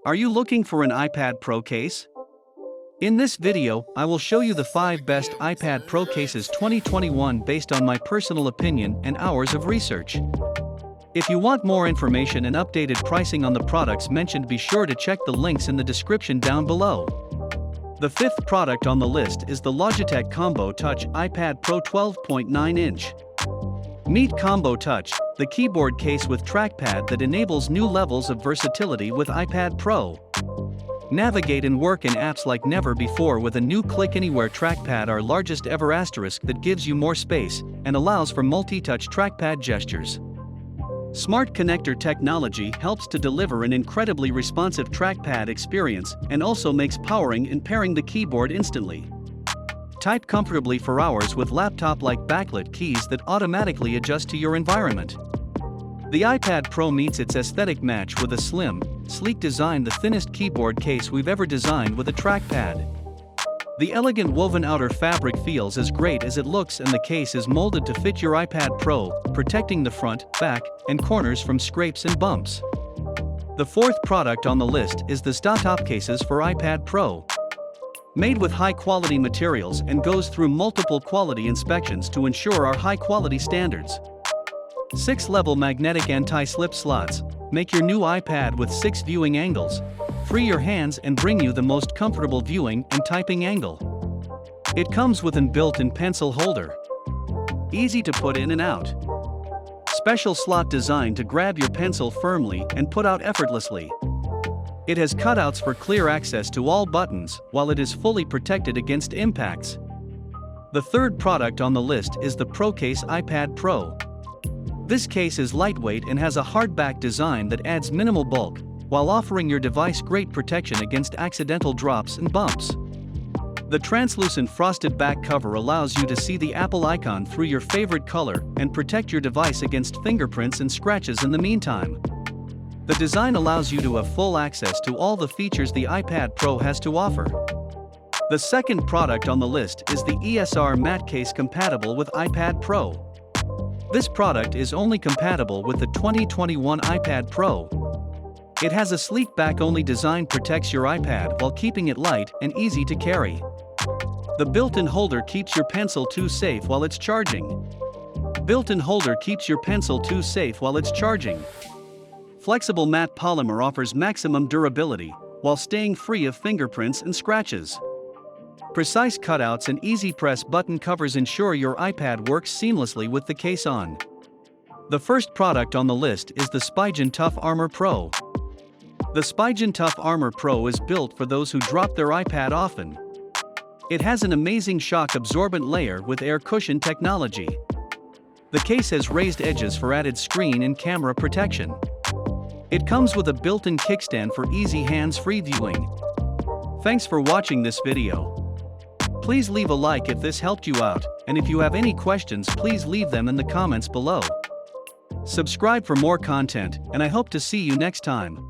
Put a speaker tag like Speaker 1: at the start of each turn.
Speaker 1: Are you looking for an iPad Pro case? In this video, I will show you the 5 best iPad Pro cases 2021 based on my personal opinion and hours of research. If you want more information and updated pricing on the products mentioned, be sure to check the links in the description down below. The 5th product on the list is the Logitech Combo Touch iPad Pro 12.9-inch. Meet Combo Touch, the keyboard case with trackpad that enables new levels of versatility with iPad Pro. Navigate and work in apps like never before with a new Click Anywhere trackpad, our largest ever asterisk that gives you more space and allows for multi-touch trackpad gestures. Smart connector technology helps to deliver an incredibly responsive trackpad experience and also makes powering and pairing the keyboard instantly. Type comfortably for hours with laptop-like backlit keys that automatically adjust to your environment. The iPad Pro meets its aesthetic match with a slim, sleek design, the thinnest keyboard case we've ever designed with a trackpad. The elegant woven outer fabric feels as great as it looks, and the case is molded to fit your iPad Pro, protecting the front, back, and corners from scrapes and bumps. The 4th product on the list is the Stoptop Cases for iPad Pro. Made with high-quality materials and goes through multiple quality inspections to ensure our high-quality standards. 6-level magnetic anti-slip slots make your new iPad with 6 viewing angles, free your hands and bring you the most comfortable viewing and typing angle. It comes with an built-in pencil holder. Easy to put in and out. Special slot designed to grab your pencil firmly and put out effortlessly. It has cutouts for clear access to all buttons, while it is fully protected against impacts. The 3rd product on the list is the Procase iPad Pro. This case is lightweight and has a hardback design that adds minimal bulk, while offering your device great protection against accidental drops and bumps. The translucent frosted back cover allows you to see the Apple icon through your favorite color and protect your device against fingerprints and scratches in the meantime. The design allows you to have full access to all the features the iPad Pro has to offer. The 2nd product on the list is the ESR Matte Case, compatible with iPad Pro. This product is only compatible with the 2021 iPad Pro. It has a sleek back-only design, protects your iPad while keeping it light and easy to carry. The built-in holder keeps your pencil too safe while it's charging. Built-in holder keeps your pencil too safe while it's charging. Flexible matte polymer offers maximum durability while staying free of fingerprints and scratches. Precise cutouts and easy press button covers ensure your iPad works seamlessly with the case on. The 1st product on the list is the Spigen Tough Armor Pro. The Spigen Tough Armor Pro is built for those who drop their iPad often. It has an amazing shock-absorbent layer with air cushion technology. The case has raised edges for added screen and camera protection. It comes with a built-in kickstand for easy hands-free viewing. Thanks for watching this video. Please leave a like if this helped you out, and if you have any questions, please leave them in the comments below. Subscribe for more content, and I hope to see you next time.